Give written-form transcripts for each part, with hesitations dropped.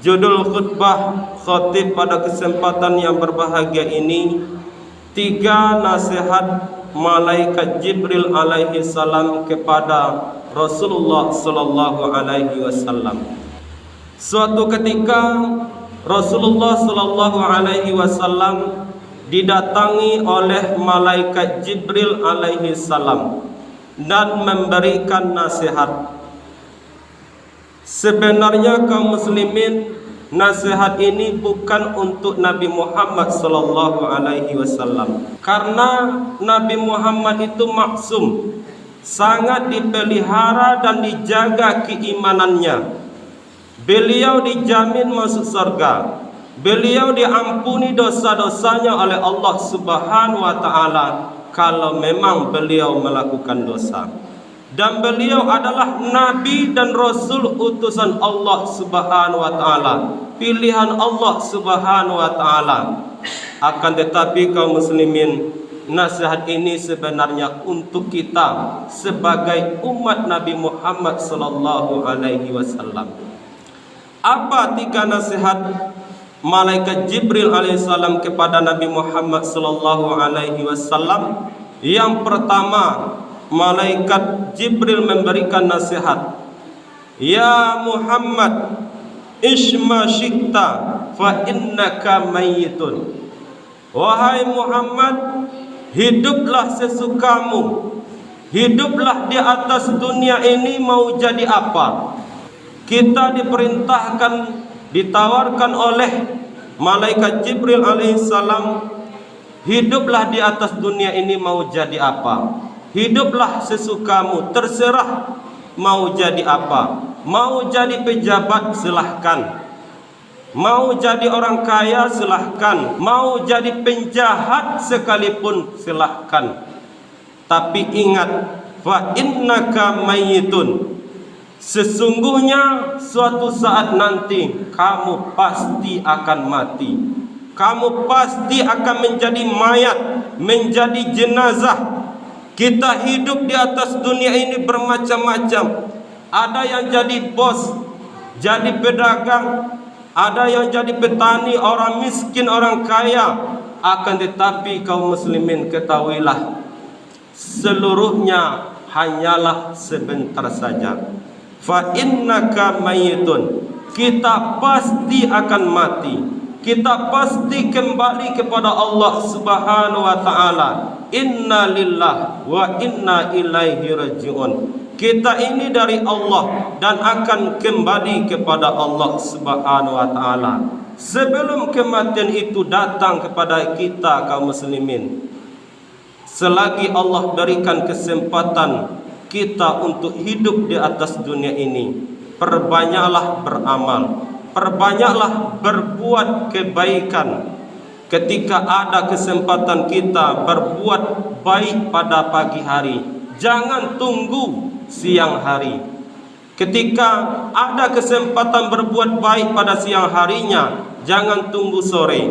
Judul khutbah khatib pada kesempatan yang berbahagia ini, 3 nasihat malaikat Jibril alaihi salam kepada Rasulullah sallallahu alaihi wasallam. Suatu ketika Rasulullah sallallahu alaihi wasallam didatangi oleh malaikat Jibril alaihi salam dan memberikan nasihat. Sebenarnya kaum muslimin, nasihat ini bukan untuk Nabi Muhammad sallallahu alaihi wasallam, karena Nabi Muhammad itu maksum, sangat dipelihara dan dijaga keimanannya. Beliau dijamin masuk surga. Beliau diampuni dosa-dosanya oleh Allah Subhanahu wa taala kalau memang beliau melakukan dosa. Dan beliau adalah nabi dan rasul utusan Allah Subhanahu wa taala, pilihan Allah Subhanahu wa taala. Akan tetapi kaum muslimin, nasihat ini sebenarnya untuk kita sebagai umat Nabi Muhammad sallallahu alaihi wasallam. Apa 3 nasihat malaikat Jibril alaihissalam kepada Nabi Muhammad sallallahu alaihi wasallam? Yang pertama, malaikat Jibril memberikan nasihat, "Ya Muhammad, ishma syi'ta fa innaka mayyitun." Wahai Muhammad, hiduplah sesukamu. Hiduplah di atas dunia ini mau jadi apa. Kita diperintahkan, ditawarkan oleh malaikat Jibril alaihissalam, hiduplah di atas dunia ini mau jadi apa. Hiduplah sesukamu, terserah mau jadi apa. Mau jadi pejabat, silahkan. Mau jadi orang kaya, silahkan. Mau jadi penjahat sekalipun, silahkan. Tapi ingat, fa innaka mayyitun. Sesungguhnya suatu saat nanti kamu pasti akan mati. Kamu pasti akan menjadi mayat, menjadi jenazah. Kita hidup di atas dunia ini bermacam-macam. Ada yang jadi bos, jadi pedagang, ada yang jadi petani, orang miskin, orang kaya. Akan tetapi kaum muslimin, ketahuilah, seluruhnya hanyalah sebentar saja. Fa innaka mayyitun. Kita pasti akan mati. Kita pasti kembali kepada Allah Subhanahu wa taala. Inna lillahi wa inna ilaihi rajiun. Kita ini dari Allah dan akan kembali kepada Allah Subhanahu wa taala. Sebelum kematian itu datang kepada kita kaum muslimin, selagi Allah berikan kesempatan kita untuk hidup di atas dunia ini, perbanyaklah beramal, perbanyaklah berbuat kebaikan. Ketika ada kesempatan kita berbuat baik pada pagi hari, jangan tunggu siang hari. Ketika ada kesempatan berbuat baik pada siang harinya, jangan tunggu sore.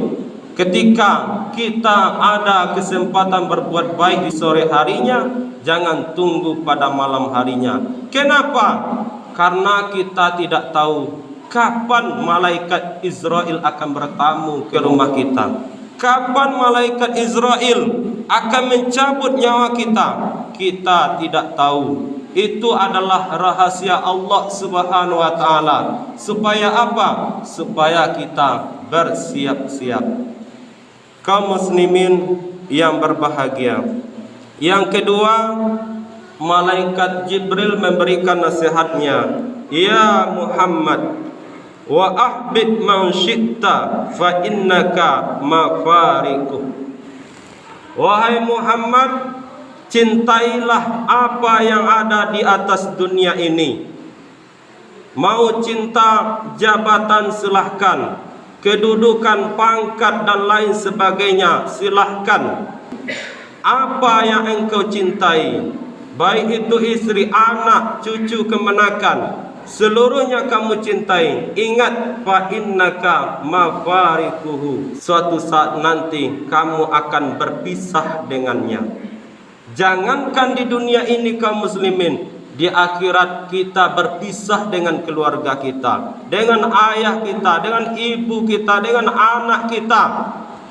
Ketika kita ada kesempatan berbuat baik di sore harinya, jangan tunggu pada malam harinya. Kenapa? Karena kita tidak tahu kapan malaikat Israel akan bertamu ke rumah kita. Kapan malaikat Israel akan mencabut nyawa kita? Kita tidak tahu. Itu adalah rahasia Allah Subhanahu wa taala. Supaya apa? Supaya kita bersiap-siap. Kaum muslimin yang berbahagia, yang kedua, malaikat Jibril memberikan nasihatnya, "Ya Muhammad, wa ahbib man syi'ta fa innaka mafariqu." Wahai Muhammad, cintailah apa yang ada di atas dunia ini. Mau cinta jabatan silahkan, kedudukan, pangkat dan lain sebagainya silahkan. Apa yang engkau cintai, baik itu istri, anak, cucu, kemenakan, seluruhnya kamu cintai. Ingat, fa innaka mafariquhu. Suatu saat nanti kamu akan berpisah dengannya. Jangankan di dunia ini kaum muslimin, di akhirat kita berpisah dengan keluarga kita, dengan ayah kita, dengan ibu kita, dengan anak kita.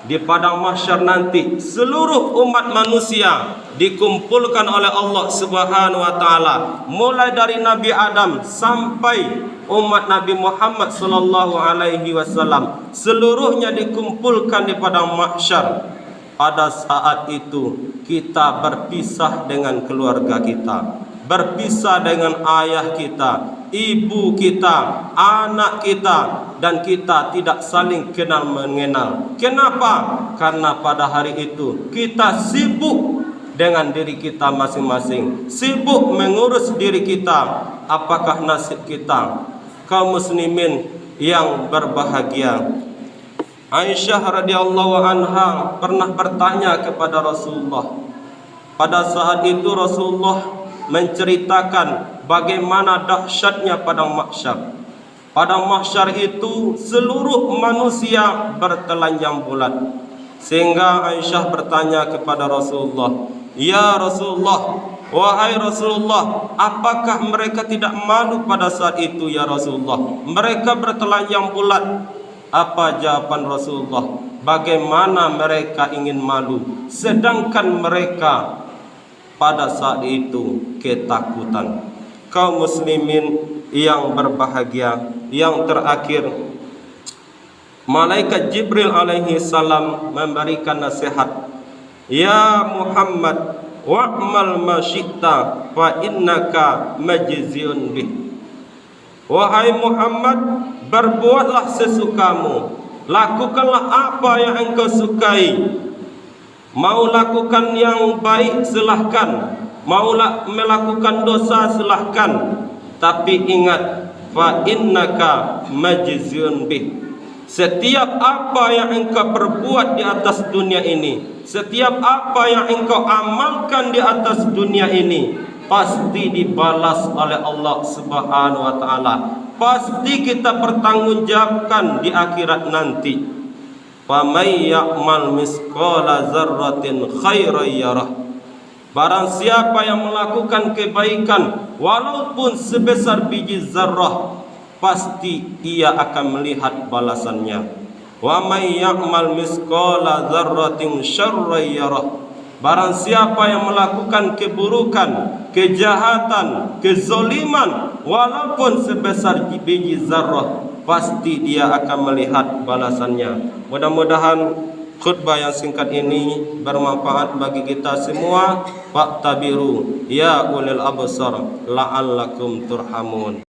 Di padang mahsyar nanti seluruh umat manusia dikumpulkan oleh Allah Subhanahu wa taala, mulai dari Nabi Adam sampai umat Nabi Muhammad sallallahu alaihi wasallam, seluruhnya dikumpulkan di padang mahsyar. Pada saat itu kita berpisah dengan keluarga kita, berpisah dengan ayah kita, ibu kita, anak kita, dan kita tidak saling kenal mengenal. Kenapa? Karena pada hari itu kita sibuk dengan diri kita masing-masing, sibuk mengurus diri kita. Apakah nasib kita, kaum muslimin yang berbahagia? Aisyah radhiyallahu anha pernah bertanya kepada Rasulullah. Pada saat itu Rasulullah menceritakan bagaimana dahsyatnya padang mahsyar. Padang mahsyar itu seluruh manusia bertelanjang bulat. Sehingga Aisyah bertanya kepada Rasulullah, "Ya Rasulullah, wahai Rasulullah, apakah mereka tidak malu pada saat itu ya Rasulullah? Mereka bertelanjang bulat." Apa jawaban Rasulullah? Bagaimana mereka ingin malu, sedangkan mereka pada saat itu ketakutan. Kaum muslimin yang berbahagia, yang terakhir, malaikat Jibril alaihi salam memberikan nasihat, "Ya Muhammad, wa'mal ma syi'ta fa innaka majziun bih." Wahai Muhammad, berbuatlah sesukamu, lakukanlah apa yang engkau sukai. Mau lakukan yang baik silahkan, mau melakukan dosa silahkan, tapi ingat, fa innaka majziun bih. Setiap apa yang engkau perbuat di atas dunia ini, setiap apa yang engkau amalkan di atas dunia ini, pasti dibalas oleh Allah Subhanahu wa taala. Pasti kita pertanggungjawabkan di akhirat nanti. Fa may ya'mal misqala dzarratin khairan yarah. Barang siapa yang melakukan kebaikan walaupun sebesar biji zarrah, pasti ia akan melihat balasannya. Wa may ya'mal misqala dzarratin syarran yarah. Barang siapa yang melakukan keburukan, kejahatan, kezaliman walaupun sebesar biji zarrah, pasti dia akan melihat balasannya. Mudah-mudahan khutbah yang singkat ini bermanfaat bagi kita semua. Fa'tabiru ya ulil absar la'allakum turhamun.